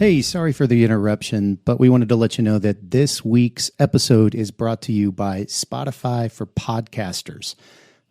Hey, sorry for the interruption, but we wanted to let you know that this week's episode is brought to you by Spotify for Podcasters.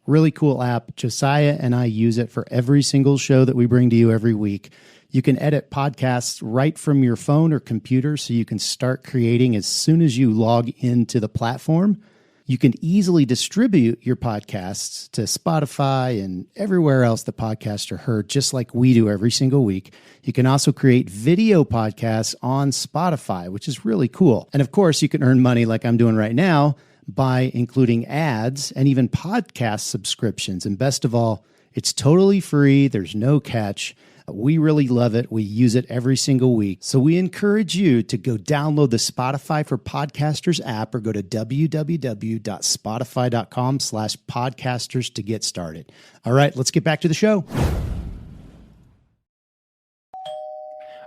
Really cool app. Josiah and I use it for every single show that we bring to you every week. You can edit podcasts right from your phone or computer, so you can start creating as soon as you log into the platform. You can easily distribute your podcasts to Spotify and everywhere else the podcasts are heard, just like we do every single week. You can also create video podcasts on Spotify, which is really cool. And of course, you can earn money like I'm doing right now by including ads and even podcast subscriptions. And best of all, it's totally free. There's no catch. We really love it. We use it every single week. So we encourage you to go download the Spotify for Podcasters app or go to www.spotify.com/podcasters to get started. All right, let's get back to the show.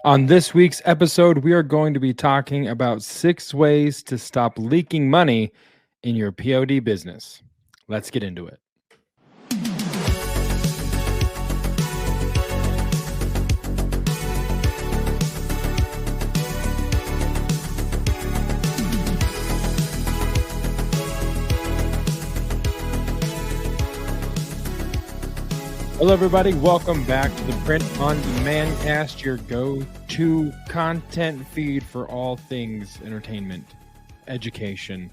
On this week's episode, we are going to be talking about 6 ways to stop leaking money in your POD business. Let's get into it. Hello, everybody. Welcome back to the Print on Demand Cast, your go-to content feed for all things entertainment, education,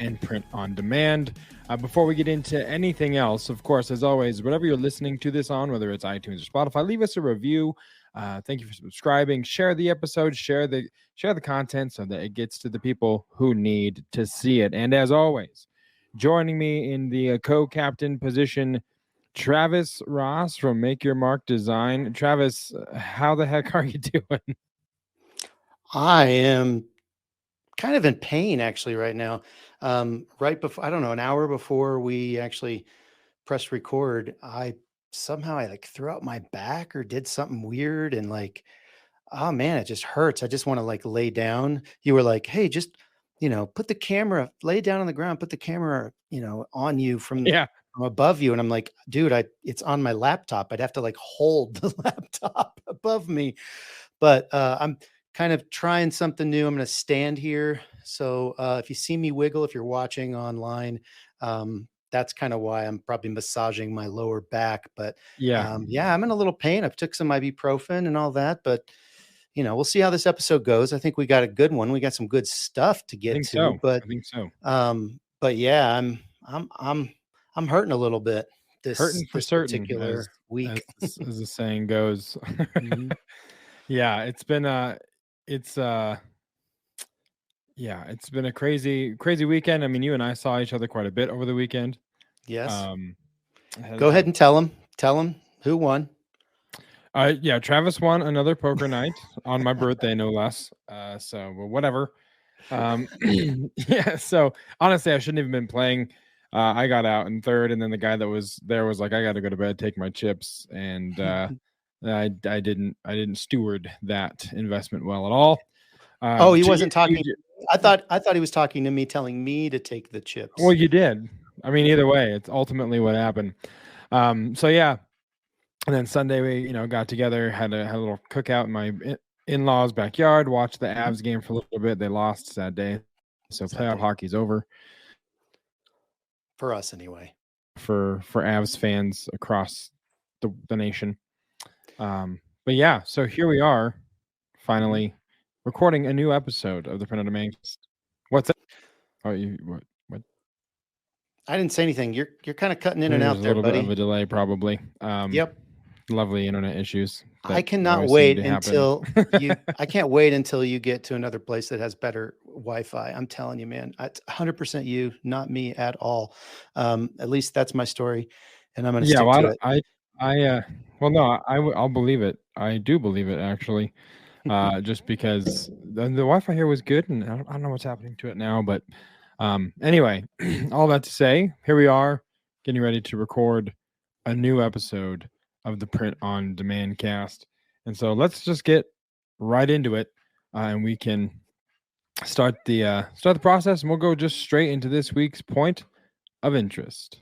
and print on demand. Before we get into anything else, of course, as always, whatever you're listening to this on, whether it's iTunes or Spotify, leave us a review. Thank you for subscribing. Share the episode. Share the content so that it gets to the people who need to see it. And as always, joining me in the co-captain position, Travis Ross from Make Your Mark Design. Travis, how the heck are you doing? I am kind of in pain actually right now. Right before, I don't know, an hour before we actually pressed record, I like threw out my back or did something weird and like, oh man, it just hurts. I just want to like lay down. You were like, hey, just, put the camera, lay down on the ground, put the camera, on you from above you. And I'm like, dude, it's on my laptop. I'd have to like hold the laptop above me, but I'm kind of trying something new. I'm going to stand here. So if you see me wiggle, if you're watching online, that's kind of why I'm probably massaging my lower back. But I'm in a little pain. I've took some ibuprofen and all that, but we'll see how this episode goes. I think we got a good one. We got some good stuff to get to, I think so. But yeah, I'm hurting a little bit this particular week, as the saying goes. Mm-hmm. Yeah, it's been a crazy weekend. I mean, you and I saw each other quite a bit over the weekend. Yes. Go ahead and tell them who won. Travis won another poker night on my birthday, no less. So whatever. So honestly, I shouldn't have been playing. I got out in third, and then the guy that was there was like, I got to go to bed, take my chips. And I didn't steward that investment well at all. He wasn't talking. I thought he was talking to me, telling me to take the chips. Well, you did. I mean, either way, it's ultimately what happened. So yeah. And then Sunday we, got together, had a little cookout in my in-laws' backyard, watched the Avs game for a little bit. They lost that day. So playoff hockey's over. For us anyway. For Avs fans across the nation. But yeah, so here we are, finally recording a new episode of the Print on Demand. What's that? Oh, what? I didn't say anything. You're kind of cutting in and out there, buddy. A little bit of a delay, probably. Yep. Lovely internet issues. I cannot wait until I can't wait until you get to another place that has better Wi-Fi. I'm telling you, man, it's 100% you, not me at all. At least that's my story, and I'm going to stick to it. I'll believe it. I do believe it actually, just because the Wi-Fi here was good, and I don't know what's happening to it now. But anyway, all that to say, here we are getting ready to record a new episode of the Print on Demand Cast. And so let's just get right into it, and we can start the process, and we'll go just straight into this week's point of interest.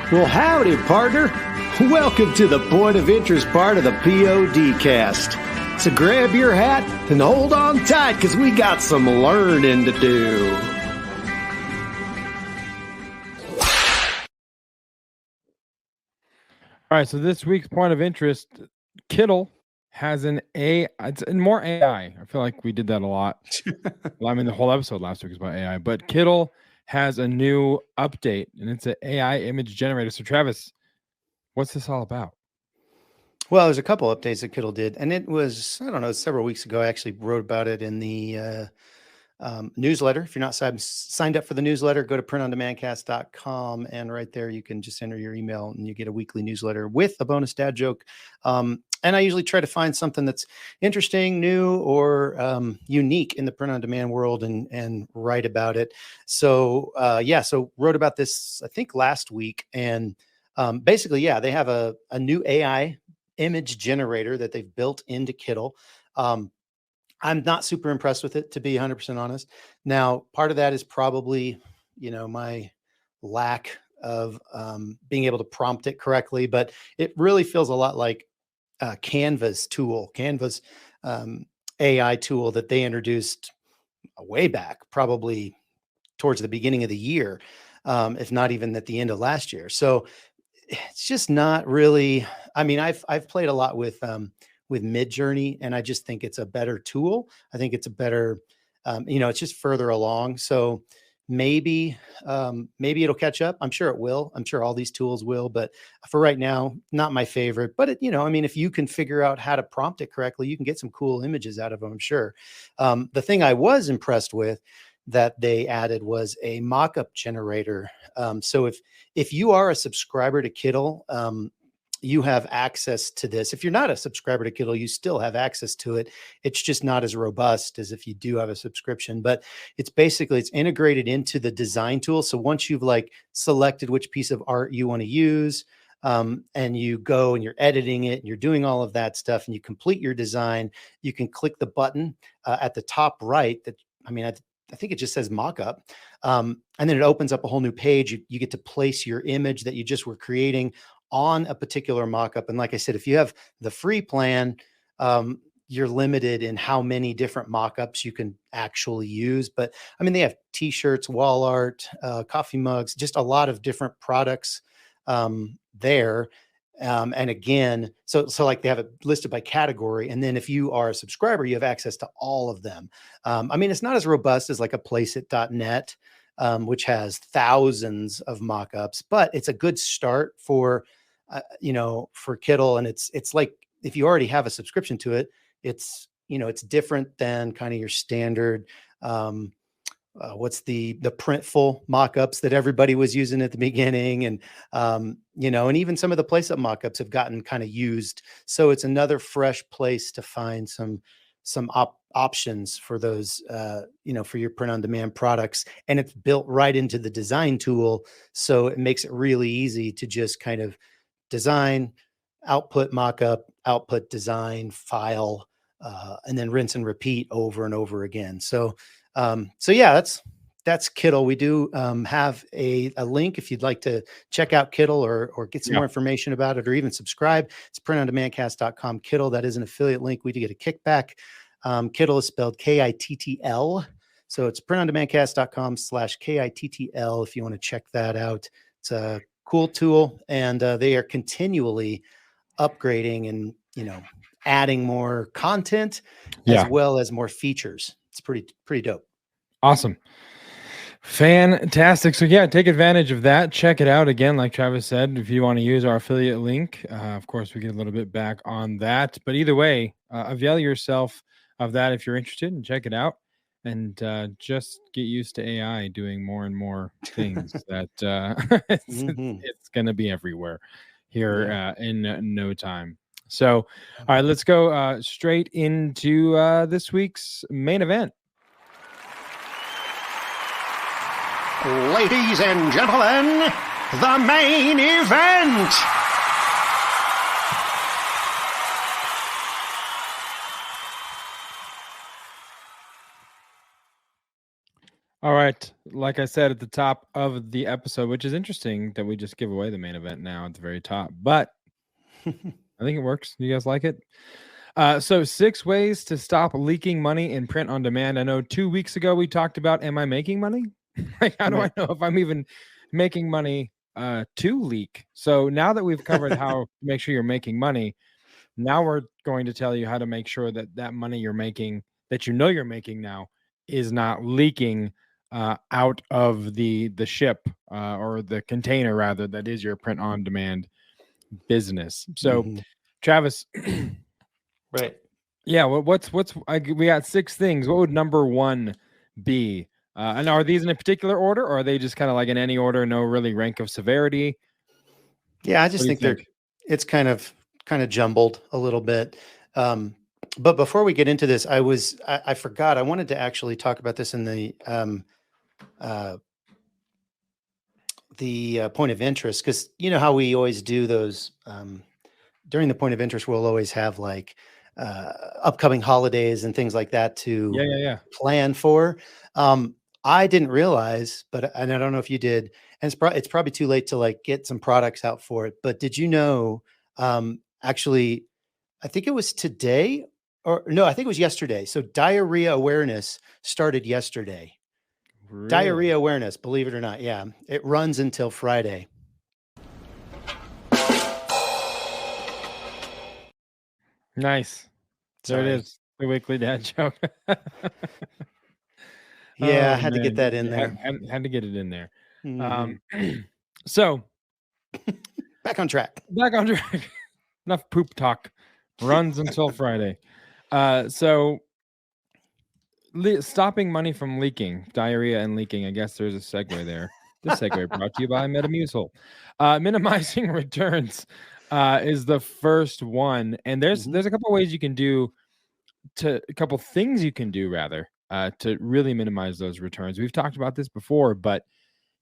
Well, howdy, partner. Welcome to the point of interest part of the POD cast. So grab your hat and hold on tight, because we got some learning to do. All right, so this week's point of interest, Kittl has an it's more AI. I feel like we did that a lot. Well, I mean, the whole episode last week was about AI, but Kittl has a new update, and it's an AI image generator. So, Travis, what's this all about? Well, there's a couple updates that Kittl did, and it was, I don't know, several weeks ago. I actually wrote about it in the newsletter. If you're not signed up for the newsletter, go to printondemandcast.com, and right there you can just enter your email and you get a weekly newsletter with a bonus dad joke. And I usually try to find something that's interesting, new, or unique in the print on demand world and write about it. So so wrote about this, I think, last week. And basically, they have a new AI image generator that they've built into Kittl. I'm not super impressed with it, to be 100% honest. Now, part of that is probably, my lack of being able to prompt it correctly, but it really feels a lot like Canva's AI tool that they introduced way back, probably towards the beginning of the year, if not even at the end of last year. So it's just not really. I mean, I've played a lot with Midjourney, and I just think it's a better tool. I think it's a better, it's just further along. So maybe it'll catch up. I'm sure it will. I'm sure all these tools will, but for right now, not my favorite. But if you can figure out how to prompt it correctly, you can get some cool images out of them, I'm sure. The thing I was impressed with that they added was a mock-up generator. So if you are a subscriber to Kittl, you have access to this. If you're not a subscriber to Kittl, you still have access to it. It's just not as robust as if you do have a subscription, but it's integrated into the design tool. So once you've selected which piece of art you want to use, and you go and you're editing it and you're doing all of that stuff and you complete your design, you can click the button at the top right I think it just says mockup. And then it opens up a whole new page. You get to place your image that you just were creating on a particular mockup. And like I said, if you have the free plan, you're limited in how many different mockups you can actually use. But they have t-shirts, wall art, coffee mugs, just a lot of different products there. And again, so they have it listed by category. And then if you are a subscriber, you have access to all of them. It's not as robust as a placeit.net, which has thousands of mockups, but it's a good start for Kittl. And it's like, if you already have a subscription to it, it's different than kind of your standard, what's the Printful mockups that everybody was using at the beginning. And, and even some of the Placeit mockups have gotten kind of used. So it's another fresh place to find some options for those, for your print on demand products. And it's built right into the design tool. So it makes it really easy to just kind of design, output mockup, output design, file, and then rinse and repeat over and over again. So that's Kittl. We do have a link if you'd like to check out Kittl or get some more information about it, or even subscribe. It's printondemandcast.com. Kittl, that is an affiliate link. We do get a kickback. Kittl is spelled Kittl. So it's printondemandcast.com/Kittl if you want to check that out. It's a cool tool, and they are continually upgrading and adding more content as well as more features. It's pretty dope. Awesome. Fantastic. So take advantage of that. Check it out. Again, like Travis said, if you want to use our affiliate link, of course, we get a little bit back on that. But either way, avail yourself of that if you're interested, and check it out. And just get used to AI doing more and more things that it's going to be everywhere here in no time. So, all right, let's go straight into this week's main event. Ladies and gentlemen, the main event. All right. Like I said at the top of the episode, which is interesting that we just give away the main event now at the very top, but I think it works. You guys like it? So 6 ways to stop leaking money in print on demand. I know 2 weeks ago we talked about, am I making money? Like, how do I know if I'm even making money to leak? So now that we've covered how to make sure you're making money, now we're going to tell you how to make sure that that money you're making, that you know you're making now, is not leaking out of the ship or the container, rather, that is your print on demand business. So, Travis, Right. yeah, we got 6 things. What would number 1 be? And are these in a particular order, or are they just kind of like in any order, no really rank of severity? Yeah, I just think it's kind of jumbled a little bit. But before we get into this, I forgot, I wanted to actually talk about this in the point of interest, because you know how we always do those during the point of interest. We'll always have like upcoming holidays and things like that to plan for. I didn't realize, and I don't know if you did, and it's probably too late to like get some products out for it. But did you know, actually, I think it was today, or no, I think it was yesterday. So diarrhea awareness started yesterday. Really? Diarrhea awareness, believe it or not. Yeah. It runs until Friday. Nice. There it is. The weekly dad joke. Yeah, I had to get that in there. Had to get it in there. So back on track. Enough poop talk. Runs until Friday. So stopping money from leaking, diarrhea and leaking. I guess there's a segue there. This segue brought to you by Metamucil. Minimizing returns is the first one, and there's a couple ways you can do a couple things you can do rather to really minimize those returns. We've talked about this before, but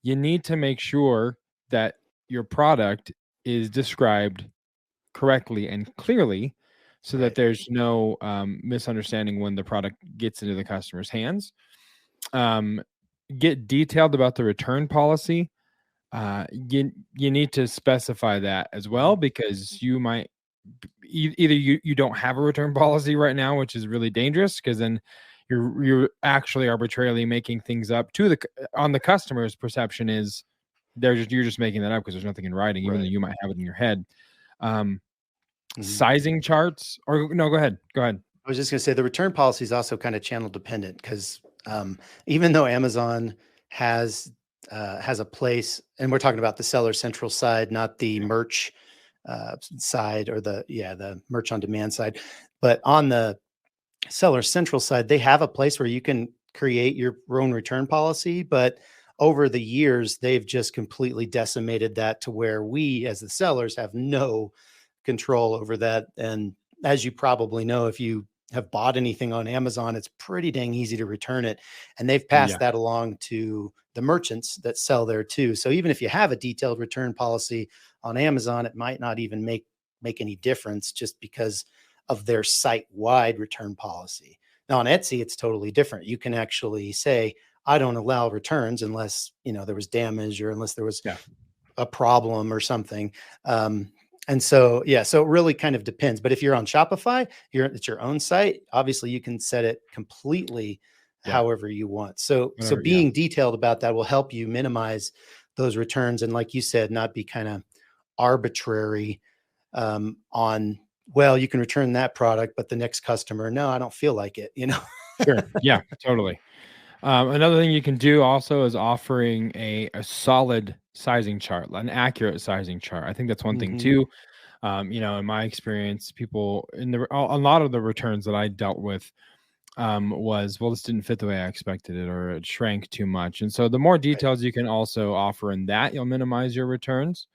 you need to make sure that your product is described correctly and clearly, so that there's no misunderstanding when the product gets into the customer's hands. Get detailed about the return policy. You need to specify that as well, because you might either you don't have a return policy right now, which is really dangerous, because then you're actually arbitrarily making things up on the customer's perception is you're just making that up because there's nothing in writing, even though you might have it in your head. Sizing charts, or no, go ahead. I was just going to say the return policy is also kind of channel dependent, because even though Amazon has a place, and we're talking about the seller central side, not the merch side, or the merch on demand side, but on the seller central side, they have a place where you can create your own return policy. But over the years, they've just completely decimated that to where we as the sellers have no control over that. And as you probably know, if you have bought anything on Amazon, it's pretty dang easy to return it. And they've passed that along to the merchants that sell there too. So even if you have a detailed return policy on Amazon, it might not even make any difference, just because of their site-wide return policy. Now on Etsy, it's totally different. You can actually say, I don't allow returns unless, there was damage, or unless there was a problem or something. And so, so it really kind of depends. But if you're on Shopify, it's your own site. Obviously, you can set it completely however you want. So being detailed about that will help you minimize those returns. And like you said, not be kind of arbitrary on, well, you can return that product, but the next customer, no, I don't feel like it, Sure. Yeah, totally. Another thing you can do also is offering a solid sizing chart, an accurate sizing chart. I think that's one thing too. In my experience, people a lot of the returns that I dealt with was, well, this didn't fit the way I expected it, or it shrank too much. And so the more details you can also offer in that, you'll minimize your returns.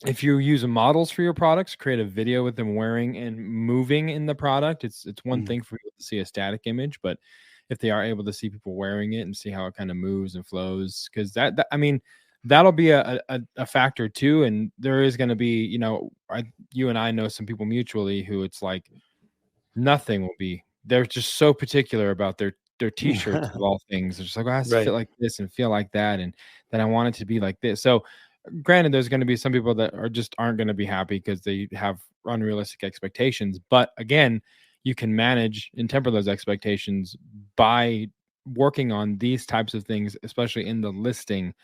If you use models for your products, create a video with them wearing and moving in the product. It's one thing for people to see a static image, but if they are able to see people wearing it and see how it kind of moves and flows, because that'll be a factor too. And there is going to be, you and I know some people mutually who it's like nothing will be. They're just so particular about their t-shirts of all things. They're just like, it has to fit like this and feel like that, and then I want it to be like this. So granted, there's going to be some people that aren't going to be happy because they have unrealistic expectations. But again, you can manage and temper those expectations by working on these types of things, especially in the listing,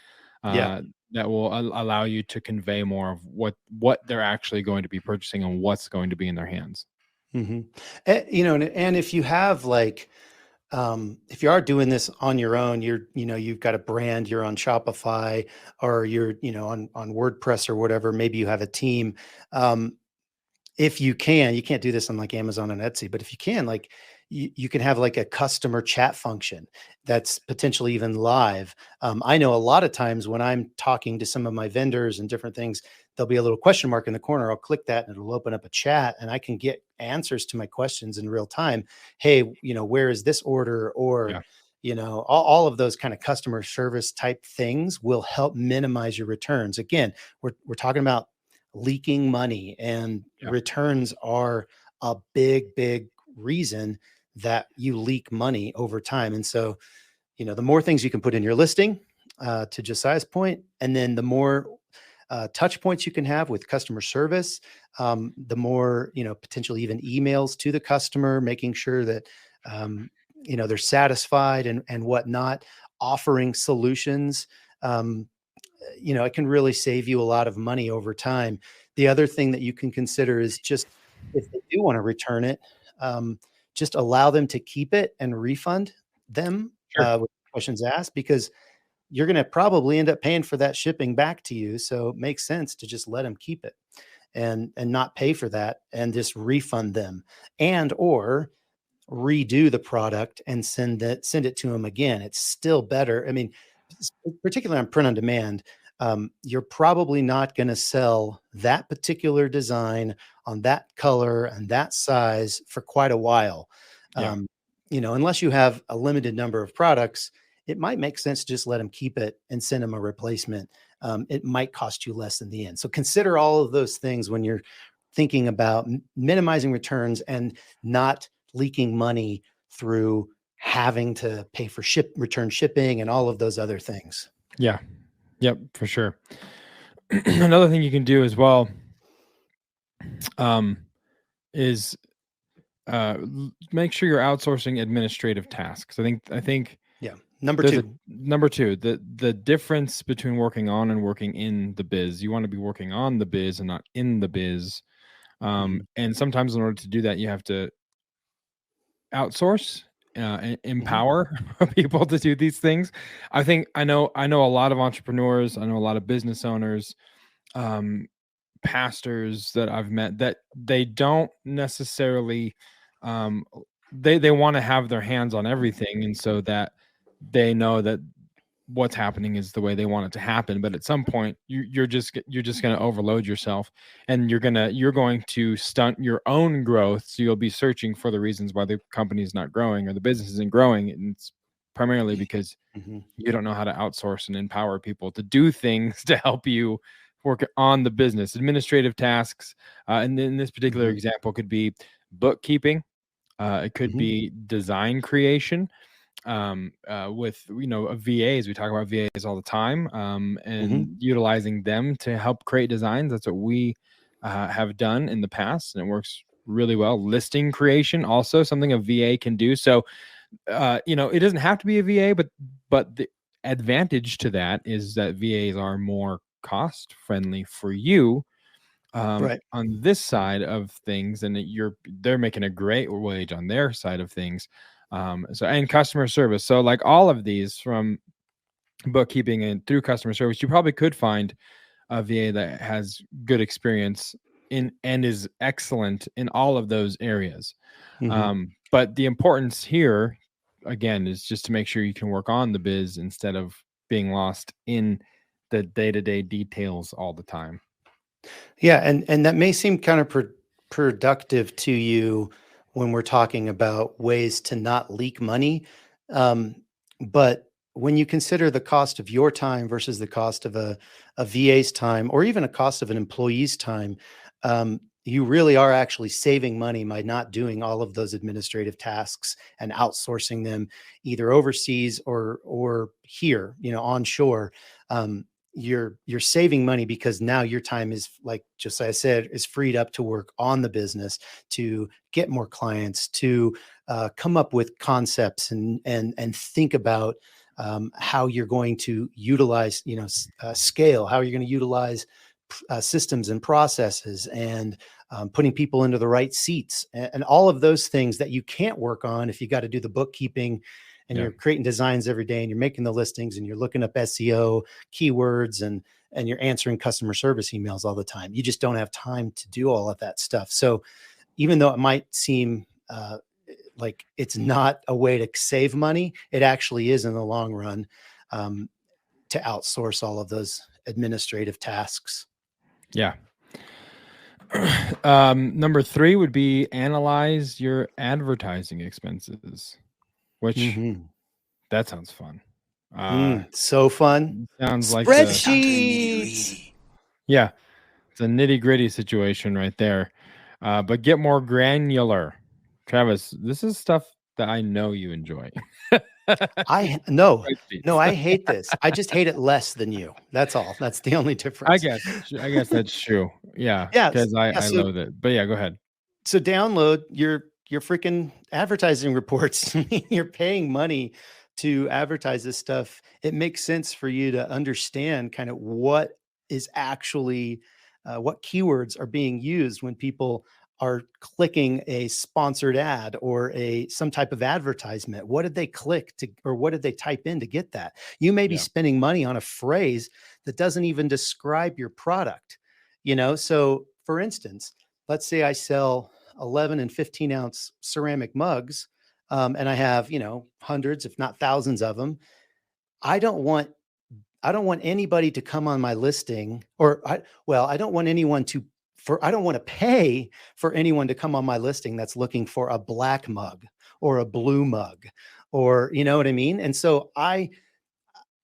Yeah. that will allow you to convey more of what they're actually going to be purchasing and what's going to be in their hands. hmm and if you have like, if you are doing this on your own, you've got a brand, you're on Shopify or you're, on WordPress or whatever, maybe you have a team. Um, if you can't do this on like Amazon and Etsy, but if you can, like you can have like a customer chat function that's potentially even live. I know a lot of times when I'm talking to some of my vendors and different things, there'll be a little question mark in the corner. I'll click that and it'll open up a chat and I can get answers to my questions in real time. Hey, where is this order? Or, Yeah. all of those kind of customer service type things will help minimize your returns. Again, we're talking about leaking money, and Yeah. returns are a big reason that you leak money over time. And so, the more things you can put in your listing, to Josiah's point, and then the more touch points you can have with customer service, the more, potentially even emails to the customer, making sure that, they're satisfied and whatnot, offering solutions. It can really save you a lot of money over time. The other thing that you can consider is just if they do want to return it, just allow them to keep it and refund them Sure. with questions asked, because you're going to probably end up paying for that shipping back to you. So it makes sense to just let them keep it and not pay for that and just refund them, and or redo the product and send it to them again. It's still better. I mean, particularly on print on demand, you're probably not going to sell that particular design on that color and that size for quite a while. Yeah. Unless you have a limited number of products, it might make sense to just let them keep it and send them a replacement. It might cost you less in the end. So consider all of those things when you're thinking about minimizing returns and not leaking money through having to pay for return shipping and all of those other things. Yeah. Yep, for sure. Another thing you can do as well, is make sure you're outsourcing administrative tasks. I think Yeah. Number there's two. number two, the difference between working on and working in the biz. You want to be working on the biz and not in the biz. And sometimes in order to do that, you have to outsource and empower people to do these things. I know a lot of entrepreneurs. I know a lot of business owners, um, pastors that I've met, that they don't necessarily, um, they want to have their hands on everything, and so that they know that what's happening is the way they want it to happen. But at some point, you're just going to overload yourself, and you're going to stunt your own growth. So you'll be searching for the reasons why the company is not growing or the business isn't growing, and it's primarily because you don't know how to outsource and empower people to do things to help you work on the business. Administrative tasks, and in this particular example, could be bookkeeping. It could be design creation, with VAs. We talk about VAs all the time, and utilizing them to help create designs. That's what we have done in the past, and it works really well. Listing creation, also something a VA can do. So it doesn't have to be a VA, but the advantage to that is that VAs are more cost friendly for you, Right. on this side of things, and they're making a great wage on their side of things. And customer service. So like all of these, from bookkeeping and through customer service, you probably could find a VA that has good experience in and is excellent in all of those areas. But the importance here, again, is just to make sure you can work on the biz instead of being lost in the day-to-day details all the time. Yeah, and that may seem kind of productive to you when we're talking about ways to not leak money, but when you consider the cost of your time versus the cost of a VA's time, or even a cost of an employee's time, you really are actually saving money by not doing all of those administrative tasks and outsourcing them either overseas or here, onshore. you're saving money because now your time is, like Josiah said, is freed up to work on the business, to get more clients, to come up with concepts and think about how you're going to utilize, scale, how you're going to utilize systems and processes, and putting people into the right seats, and all of those things that you can't work on if you got to do the bookkeeping and you're creating designs every day and you're making the listings and you're looking up SEO keywords and you're answering customer service emails all the time. You just don't have time to do all of that stuff. So even though it might seem like it's not a way to save money, it actually is in the long run, to outsource all of those administrative tasks. Yeah. Number 3 would be analyze your advertising expenses, which that sounds fun. So fun. Sounds like spreadsheets. Yeah, it's a nitty-gritty situation right there. But get more granular. Travis, this is stuff that I know you enjoy. I hate this. I just hate it less than you. That's all. That's the only difference. I guess that's true. Yeah. Because I loathe it. But yeah, go ahead. So download your freaking advertising reports. You're paying money to advertise this stuff. It makes sense for you to understand kind of what is actually what keywords are being used when people are clicking a sponsored ad or some type of advertisement. What did they click to, or what did they type in to get that? You may be spending money on a phrase that doesn't even describe your product, So for instance, let's say I sell 11 and 15 ounce ceramic mugs, and I have, hundreds, if not thousands of them. I don't want anybody to come on my listing, I don't want to pay for anyone to come on my listing that's looking for a black mug or a blue mug, or, you know what I mean? And so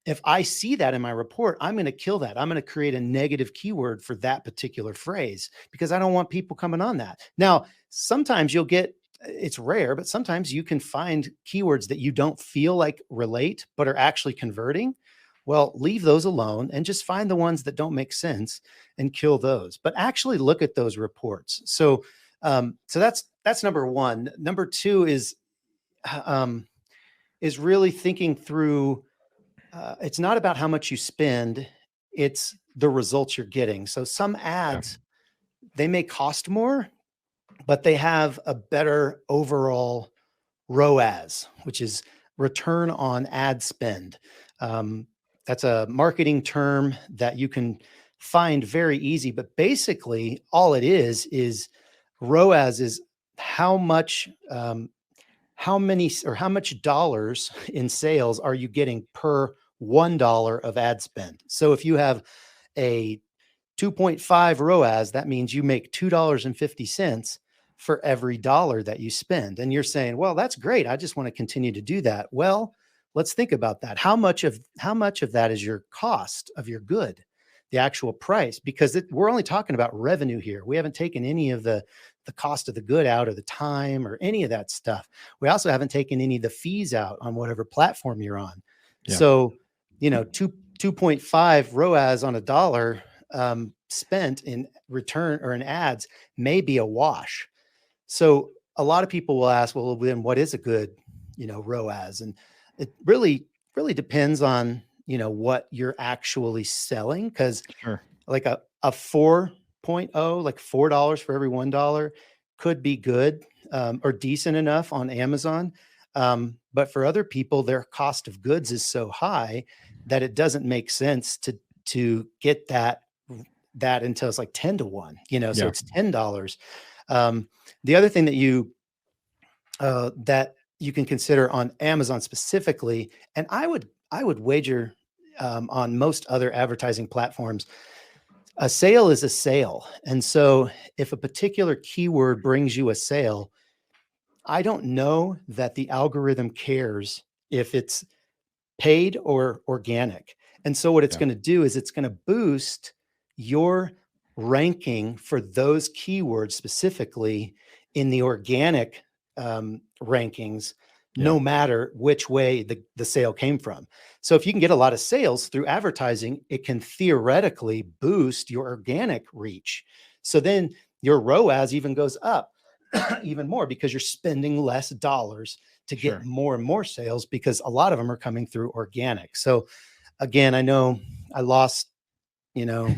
if I see that in my report, I'm going to kill that. I'm going to create a negative keyword for that particular phrase because I don't want people coming on that. Now, sometimes it's rare, but sometimes you can find keywords that you don't feel like relate, but are actually converting. Well, leave those alone and just find the ones that don't make sense and kill those, but actually look at those reports. So that's number 1. Number 2 is really thinking through, it's not about how much you spend, it's the results you're getting. So some ads, they may cost more, but they have a better overall ROAS, which is return on ad spend. That's a marketing term that you can find very easy, but basically all it is ROAS is how much dollars in sales are you getting per $1 of ad spend. So if you have a 2.5 ROAS, that means you make $2.50 for every dollar that you spend. And you're saying, well, that's great. I just want to continue to do that. Well, let's think about that. How much of that is your cost of your good, the actual price? Because we're only talking about revenue here. We haven't taken any of the cost of the good out, or the time, or any of that stuff. We also haven't taken any of the fees out on whatever platform you're on. Yeah. So, 2.5 ROAS on $1 spent in return or in ads may be a wash. So a lot of people will ask, well, then what is a good, ROAS? And it really depends on, what you're actually selling. Because like a 4.0, like $4 for every $1 could be good, or decent enough on Amazon. But for other people, their cost of goods is so high that it doesn't make sense to get that until it's like 10 to 1, so it's $10. The other thing that you can consider on Amazon specifically, and I would wager on most other advertising platforms, a sale is a sale. And so if a particular keyword brings you a sale, I don't know that the algorithm cares if it's paid or organic. And so what it's going to do is it's going to boost your ranking for those keywords specifically in the organic rankings no matter which way the sale came from. So if you can get a lot of sales through advertising, it can theoretically boost your organic reach. So then your ROAS even goes up even more because you're spending less dollars to get more and more sales because a lot of them are coming through organic. So again, I know I lost,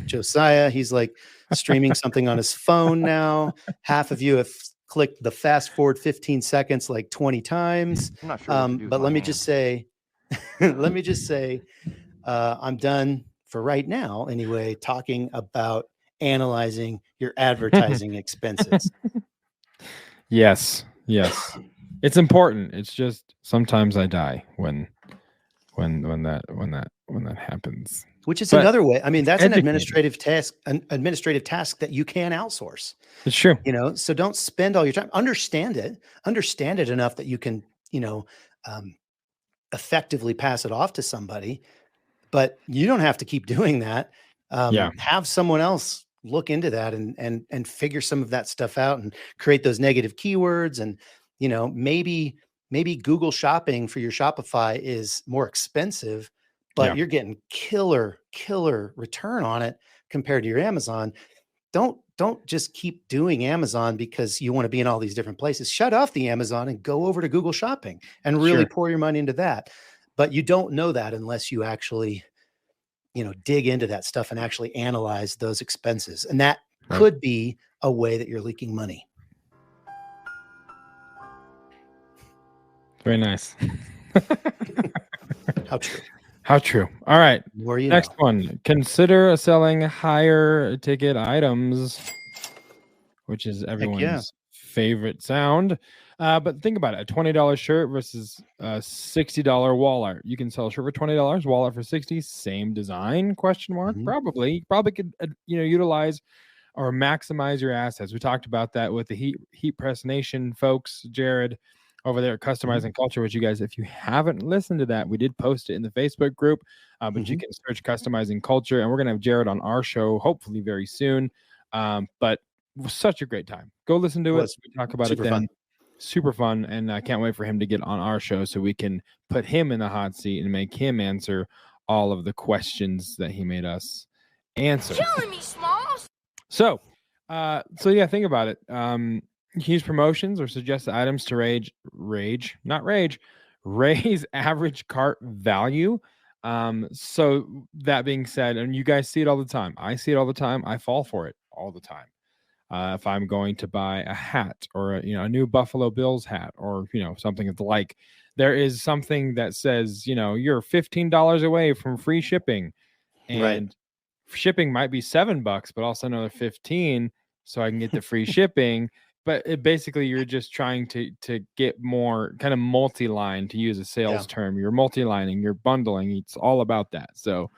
Josiah. He's like streaming something on his phone now. Half of you have clicked the fast forward 15 seconds like 20 times. I'm not sure what to do with But my let me hand. just say, I'm done for right now anyway, talking about analyzing your advertising expenses. Yes. It's important. It's just sometimes I die when that happens. Which is But another way. I mean, that's an educated. administrative task that you can outsource. It's true. So don't spend all your time. Understand it enough that you can, effectively pass it off to somebody, but you don't have to keep doing that. Have someone else look into that and figure some of that stuff out and create those negative keywords. And, maybe Google Shopping for your Shopify is more expensive, but you're getting killer return on it compared to your Amazon. Don't just keep doing Amazon because you want to be in all these different places. Shut off the Amazon and go over to Google Shopping and really pour your money into that. But you don't know that unless you actually, dig into that stuff and actually analyze those expenses. And that could be a way that you're leaking money. Very nice. How true. All right. Next one. Consider selling higher ticket items, which is everyone's favorite sound. But think about it. A $20 shirt versus a $60 wall art. You can sell a shirt for $20, wall art for $60. Same design, question mark? Probably. You probably could, utilize or maximize your assets. We talked about that with the Heat Press Nation folks, Jared, over there at Customizing Culture, which you guys, if you haven't listened to that, we did post it in the Facebook group, but you can search Customizing Culture, and we're going to have Jared on our show, hopefully very soon. But it was such a great time. Go listen to it. We talk about it then. Fun. Super fun, and I can't wait for him to get on our show so we can put him in the hot seat and make him answer all of the questions that he made us answer. Killing me, Smalls. So yeah, think about it. Use promotions or suggested items to raise average cart value. So that being said, and you guys see it all the time. I see it all the time. I fall for it all the time. If I'm going to buy a hat or a new Buffalo Bills hat or something of the like, there is something that says you're $15 away from free shipping, and shipping might be $7, but also another 15, so I can get the free shipping. But basically, you're just trying to get more kind of multi-line, to use a sales term. You're multi-lining, you're bundling. It's all about that. So,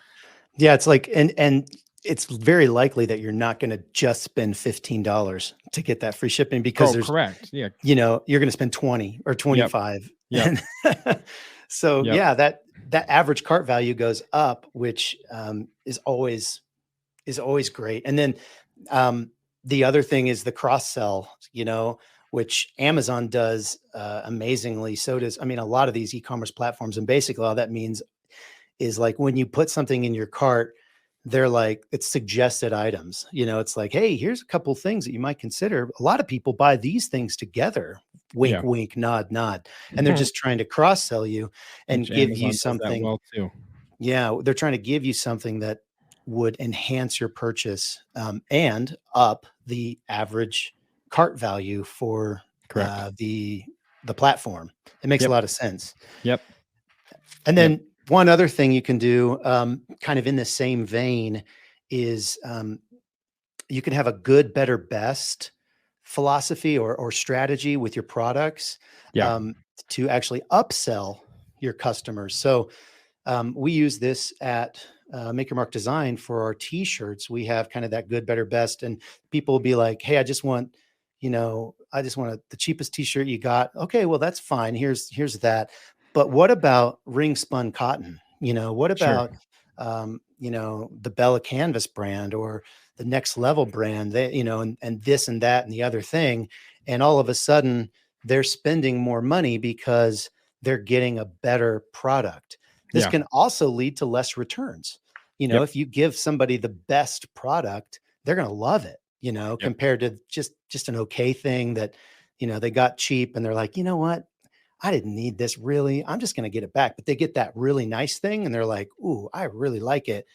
yeah, it's like, and it's very likely that you're not going to just spend $15 to get that free shipping because there's correct. Yeah. You're going to spend 20 or 25. Yeah. So that average cart value goes up, which is always great. And then the other thing is the cross sell, which Amazon does amazingly. So does, a lot of these e-commerce platforms. And basically all that means is like when you put something in your cart, they're like, it's suggested items. It's like, hey, here's a couple things that you might consider. A lot of people buy these things together. Wink, wink, nod, nod. And they're just trying to cross sell you and give Amazon you something. Well too. Yeah. They're trying to give you something that would enhance your purchase and up the average cart value for the platform. It makes a lot of sense. Yep. And then one other thing you can do kind of in the same vein is you can have a good, better, best philosophy or strategy with your products to actually upsell your customers. So we use this at Make Your Mark Design for our t-shirts. We have kind of that good, better, best, and people will be like, hey, I just want the cheapest t-shirt you got. Okay, well, that's fine. Here's that. But what about ring spun cotton? What about, the Bella Canvas brand or the Next Level brand, and this and that and the other thing. And all of a sudden they're spending more money because they're getting a better product. This can also lead to less returns. If you give somebody the best product, they're going to love it, compared to just an okay thing that, they got cheap and they're like, you know what? I didn't need this really. I'm just going to get it back. But they get that really nice thing and they're like, ooh, I really like it.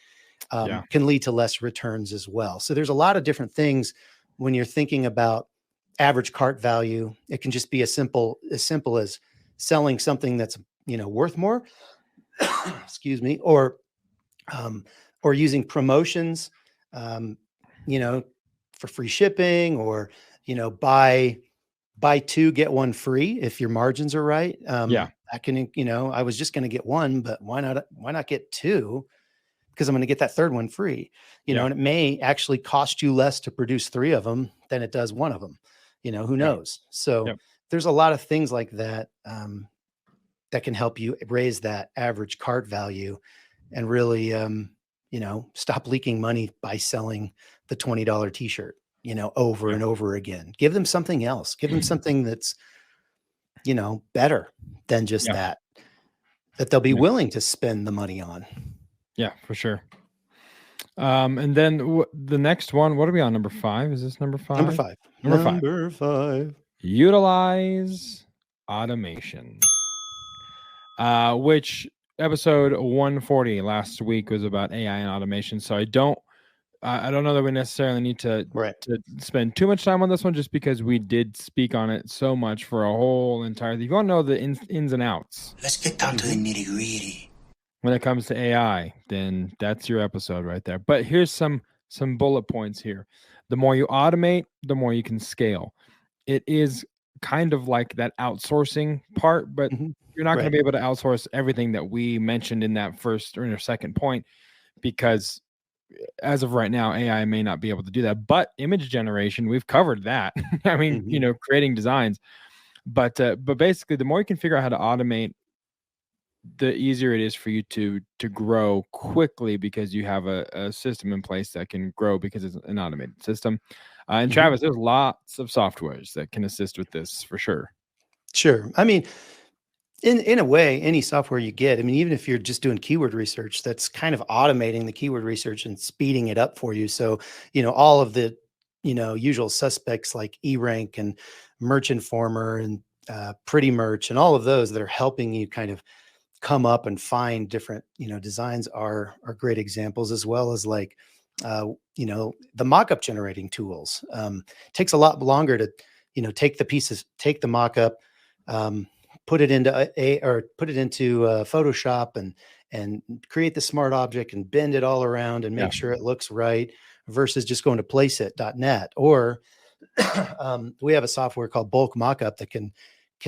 Can lead to less returns as well. So there's a lot of different things when you're thinking about average cart value. It can just be as simple as selling something that's, worth more, excuse me, or using promotions, for free shipping, or, buy two, get one free if your margins are right. I can, I was just going to get one, but why not get two? Because I'm going to get that third one free, and it may actually cost you less to produce three of them than it does one of them, who knows? So there's a lot of things like that, that can help you raise that average cart value and really, stop leaking money by selling the $20 t-shirt, over and over again. Give them something else. Give them something that's, better than just that they'll be willing to spend the money on. Yeah, for sure. And then the next one, what are we on? Number 5? Is this number 5? Number 5. Utilize automation. Which episode 140 last week was about AI and automation. So I don't know that we necessarily need to spend too much time on this one, just because we did speak on it so much for a whole entire. If you want to know the ins and outs, let's get down to the nitty gritty. When it comes to AI, then that's your episode right there. But here's some bullet points here. The more you automate, the more you can scale. It is kind of like that outsourcing part, but you're not going to be able to outsource everything that we mentioned in that first or second point, because as of right now, AI may not be able to do that. But image generation, we've covered that. I mean, creating designs. But basically, the more you can figure out how to automate, the easier it is for you to grow quickly, because you have a system in place that can grow because it's an automated system. And Travis, there's lots of softwares that can assist with this for sure. Sure. I mean, in a way, any software you get, I mean, even if you're just doing keyword research, that's kind of automating the keyword research and speeding it up for you. So, all of the, usual suspects like eRank and Merch Informer and Pretty Merch and all of those that are helping you kind of come up and find different, designs are great examples, as well as like, the mock-up generating tools. Takes a lot longer to, take the mock-up, put it into Photoshop and create the smart object and bend it all around and make sure it looks right, versus just going to placeit.net. Or we have a software called Bulk Mockup that can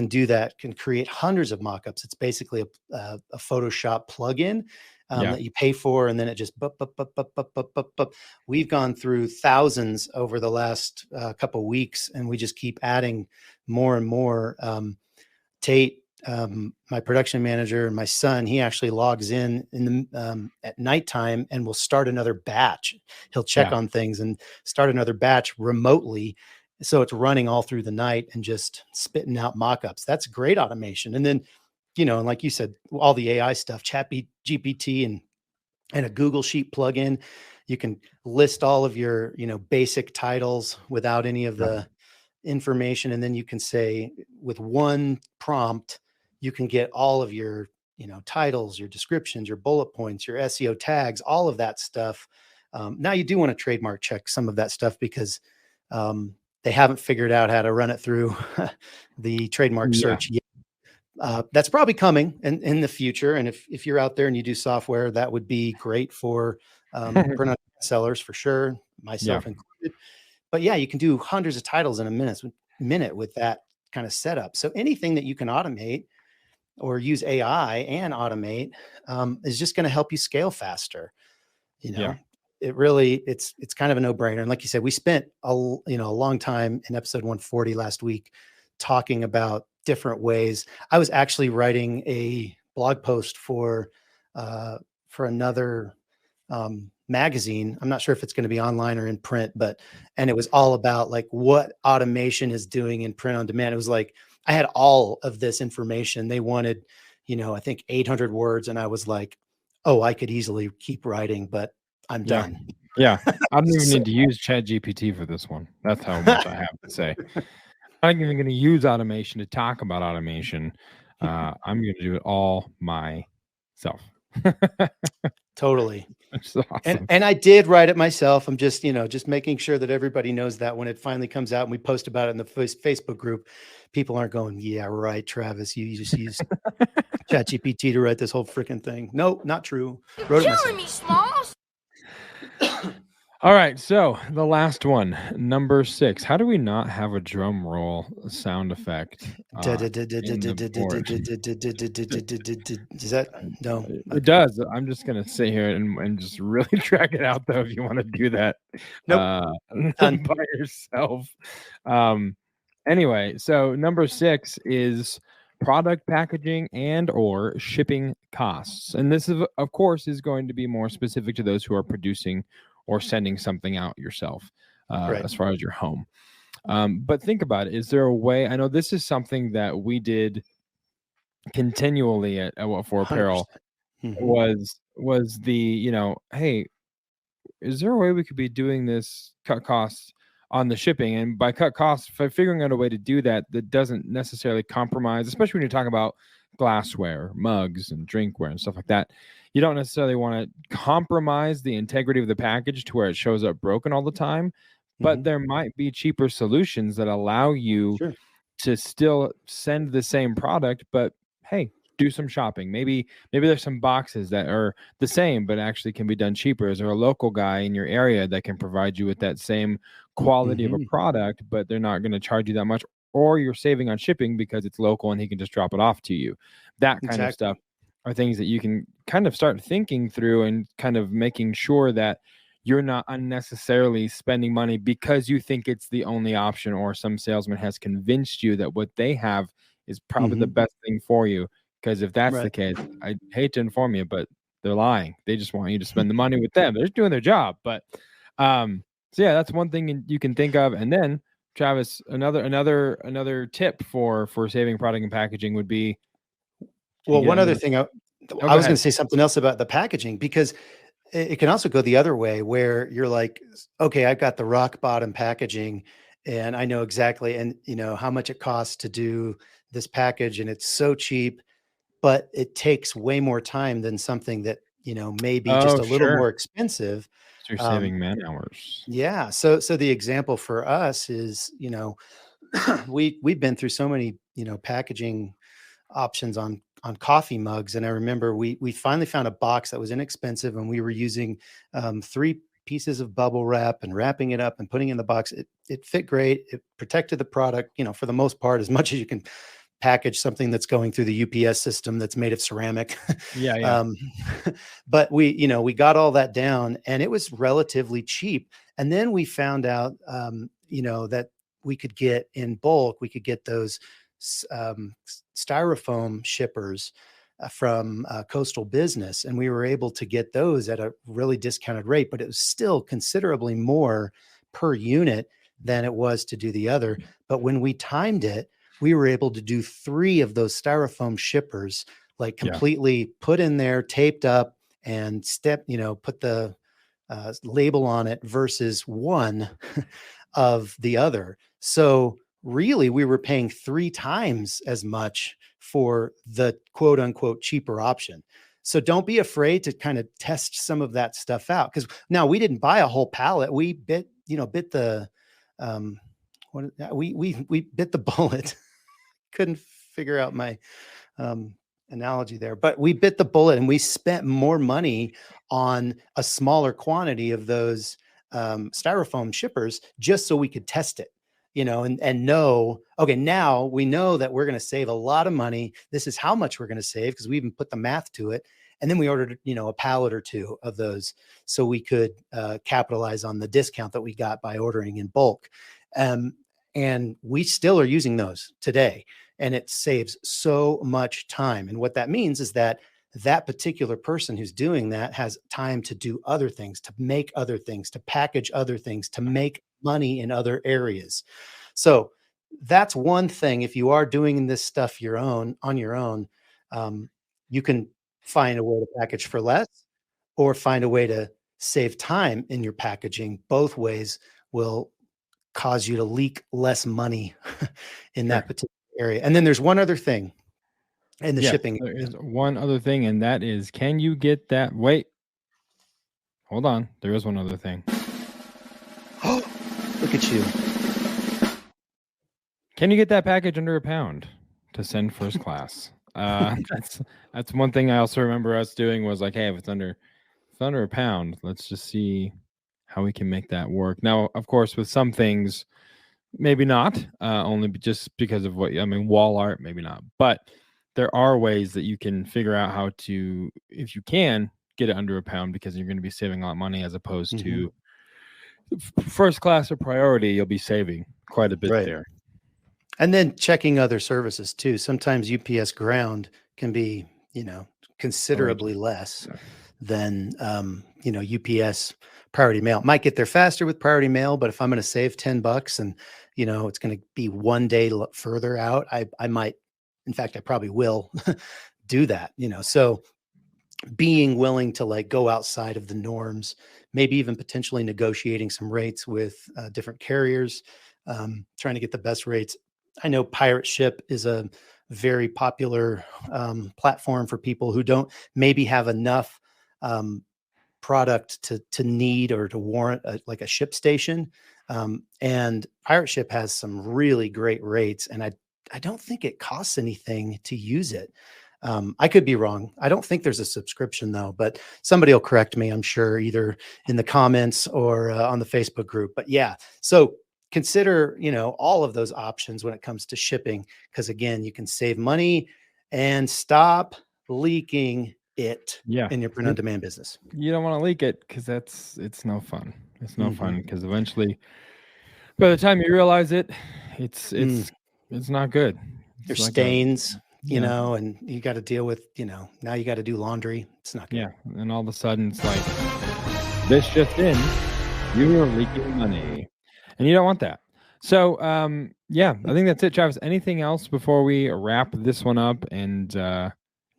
do that, can create hundreds of mockups. It's basically a Photoshop plugin that you pay for, and then it just We've gone through thousands over the last couple weeks, and we just keep adding more and more. Tate, my production manager, and my son, he actually logs in the at nighttime and will start another batch. He'll check on things and start another batch remotely. So it's running all through the night and just spitting out mock-ups. That's great automation. And then, and like you said, all the AI stuff, GPT and a Google Sheet plugin, you can list all of your, basic titles without any of the information. And then you can say, with one prompt, you can get all of your, titles, your descriptions, your bullet points, your SEO tags, all of that stuff. Now you do want to trademark check some of that stuff, because they haven't figured out how to run it through the trademark search yet. That's probably coming in the future. And if you're out there and you do software, that would be great for print sellers for sure, myself included. But yeah, you can do hundreds of titles in a minute with that kind of setup. So anything that you can automate or use AI and automate is just going to help you scale faster. It really, it's kind of a no-brainer. And like you said, we spent a long time in episode 140 last week talking about different ways. I was actually writing a blog post for another magazine. I'm not sure if it's going to be online or in print, and it was all about like what automation is doing in print on demand. It was like I had all of this information. They wanted, I think 800 words. And I was like, oh, I could easily keep writing, but I'm done. Yeah. I don't even So- need to use ChatGPT for this one. That's how much I have to say. I'm not even going to use automation to talk about automation. I'm going to do it all myself. Totally. Which is awesome. And I did write it myself. I'm just, just making sure that everybody knows that when it finally comes out and we post about it in the Facebook group, people aren't going, yeah, right, Travis, you just used ChatGPT to write this whole freaking thing. Nope, not true. Wrote it myself. me, Smalls. All right, so the last one, number 6. How do we not have a drum roll sound effect? Is that no? It does. I'm just gonna sit here and just really drag it out, though. If you want to do that, Nope. by yourself. Anyway, so number 6 is product packaging and or shipping costs, and this is, of course, is going to be more specific to those who are producing or sending something out yourself, Right. as far as your home. But think about it. Is there a way? I know this is something that we did continually at What For Apparel. 100%. Was the, hey, is there a way we could be doing this, cut costs on the shipping? And by cut costs, figuring out a way to do that doesn't necessarily compromise, especially when you're talking about glassware, mugs, and drinkware and stuff like that. You don't necessarily want to compromise the integrity of the package to where it shows up broken all the time, but there might be cheaper solutions that allow you to still send the same product, but hey, do some shopping. Maybe there's some boxes that are the same but actually can be done cheaper. Is there a local guy in your area that can provide you with that same quality of a product, but they're not going to charge you that much, or you're saving on shipping because it's local and he can just drop it off to you? That kind of stuff are things that you can kind of start thinking through and kind of making sure that you're not unnecessarily spending money because you think it's the only option, or some salesman has convinced you that what they have is probably the best thing for you. Because if that's the case, I hate to inform you, but they're lying. They just want you to spend the money with them. They're just doing their job. But so yeah, that's one thing you can think of. And then, Travis, another tip for saving product and packaging would be. Well, one other thing, I was going to say something else about the packaging, because it can also go the other way where you're like, okay, I've got the rock bottom packaging and I know exactly, and how much it costs to do this package, and it's so cheap, but it takes way more time than something that, may be just a little more expensive. So you're saving man hours. Yeah. So the example for us is, we've been through so many, packaging options on coffee mugs. And I remember we finally found a box that was inexpensive, and we were using 3 pieces of bubble wrap and wrapping it up and putting it in the box. It fit great. It protected the product, for the most part, as much as you can package something that's going through the UPS system that's made of ceramic. Yeah. But we got all that down, and it was relatively cheap. And then we found out, that we could get in bulk, we could get those styrofoam shippers from Coastal Business, and we were able to get those at a really discounted rate, but it was still considerably more per unit than it was to do the other. But when we timed it, we were able to do 3 of those styrofoam shippers, like completely put in there, taped up, and put the label on it, versus 1 of the other. So really, we were paying 3 times as much for the quote unquote cheaper option. So don't be afraid to kind of test some of that stuff out. Because now, we didn't buy a whole pallet. We bit the we bit the bullet. Couldn't figure out my analogy there, but we bit the bullet and we spent more money on a smaller quantity of those styrofoam shippers just so we could test it. And know, okay, now we know that we're going to save a lot of money. This is how much we're going to save, because we even put the math to it. And then we ordered, a pallet or 2 of those so we could capitalize on the discount that we got by ordering in bulk. And we still are using those today, and it saves so much time. And what that means is that particular person who's doing that has time to do other things, to make other things, to package other things, to make money in other areas. So that's one thing. If you are doing this stuff on your own, you can find a way to package for less or find a way to save time in your packaging. Both ways will cause you to leak less money in that particular area. And then there's one other thing in the shipping. There is one other thing, and that is, can you get that? Wait, hold on. There is one other thing. Oh, look at you. Can you get that package under £1 to send first class? That's one thing I also remember us doing was like, hey, if it's under £1, let's just see how we can make that work. Now, of course, with some things, maybe not, only just because of wall art, maybe not. But there are ways that you can figure out how to, if you can, get it under £1 because you're going to be saving a lot of money as opposed to first class or priority. You'll be saving quite a bit there. And then checking other services too. Sometimes UPS ground can be, considerably less than, UPS priority mail. Might get there faster with priority mail, but if I'm going to save $10 and, it's going to be one day further out, I might, in fact, I probably will do that, so being willing to like go outside of the norms, maybe even potentially negotiating some rates with different carriers, trying to get the best rates. I know Pirate Ship is a very popular platform for people who don't maybe have enough product to need or to warrant like a ship station. And Pirate Ship has some really great rates, and I don't think it costs anything to use it. I could be wrong. I don't think there's a subscription though, but somebody will correct me, I'm sure, either in the comments or on the Facebook group. But yeah, so consider, all of those options when it comes to shipping, because again, you can save money and stop leaking it in your print on demand business. You don't want to leak it because it's no fun. It's no fun because eventually, by the time you realize it, it's not good. There's like stains, and you got to deal with, now you got to do laundry. It's not good. Yeah. And all of a sudden it's like, this just in, you are leaking money. And you don't want that. So, I think that's it, Travis. Anything else before we wrap this one up? And I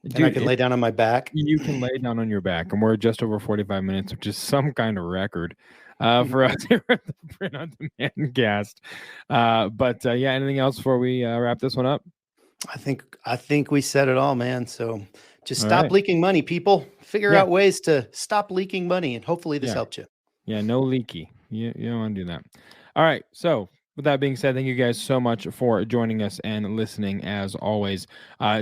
can lay down on my back. You can lay down on your back. And we're just over 45 minutes, which is some kind of record for us here at the Print on Demand cast. Anything else before we wrap this one up? I think we said it all, man. So just stop leaking money, people. Figure out ways to stop leaking money, and hopefully this helped you. Yeah, no leaky. You don't want to do that. All right. So with that being said, thank you guys so much for joining us and listening as always.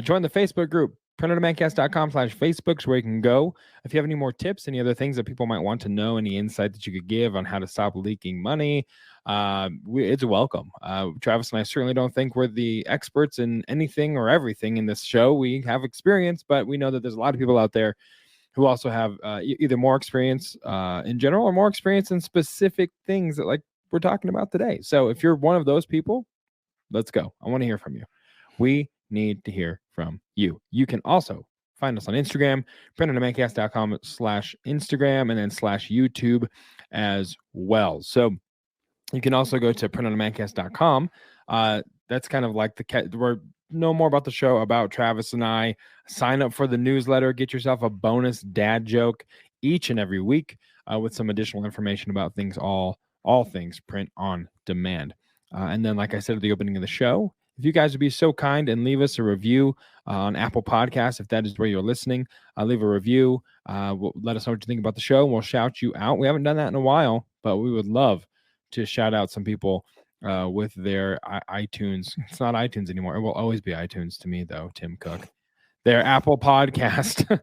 Join the Facebook group, printondemandcast.com/Facebook is where you can go. If you have any more tips, any other things that people might want to know, any insight that you could give on how to stop leaking money, it's welcome. Travis and I certainly don't think we're the experts in anything or everything in this show. We have experience, but we know that there's a lot of people out there who also have either more experience in general or more experience in specific things that like we're talking about today. So if you're one of those people, let's go. I want to hear from you. We need to hear from you. You can also find us on Instagram, printondemandcast.com/Instagram, and then /YouTube as well. So you can also go to printondemandcast.com. That's kind of like know more about the show, about Travis and I. Sign up for the newsletter. Get yourself a bonus dad joke each and every week with some additional information about things, all things print on demand. And then, like I said at the opening of the show, if you guys would be so kind and leave us a review on Apple Podcasts, if that is where you're listening, leave a review. Let us know what you think about the show, and we'll shout you out. We haven't done that in a while, but we would love to shout out some people with their iTunes. It's not iTunes anymore. It will always be iTunes to me, though, Tim Cook. Their Apple Podcast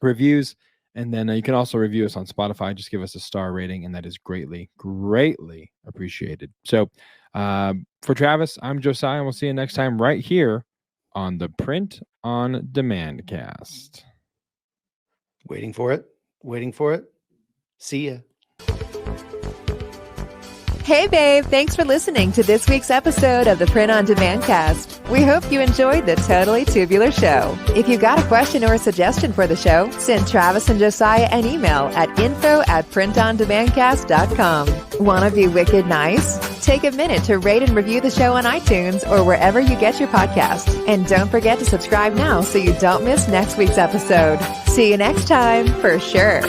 reviews. And then you can also review us on Spotify. Just give us a star rating, and that is greatly, greatly appreciated. So for Travis, I'm Josiah, and we'll see you next time right here on the Print on Demand cast. Waiting for it. See ya. Hey, babe. Thanks for listening to this week's episode of the Print on Demand cast. We hope you enjoyed the Totally Tubular Show. If you got a question or a suggestion for the show, send Travis and Josiah an email at info@printondemandcast.com. Want to be wicked nice? Take a minute to rate and review the show on iTunes or wherever you get your podcast. And don't forget to subscribe now so you don't miss next week's episode. See you next time, for sure.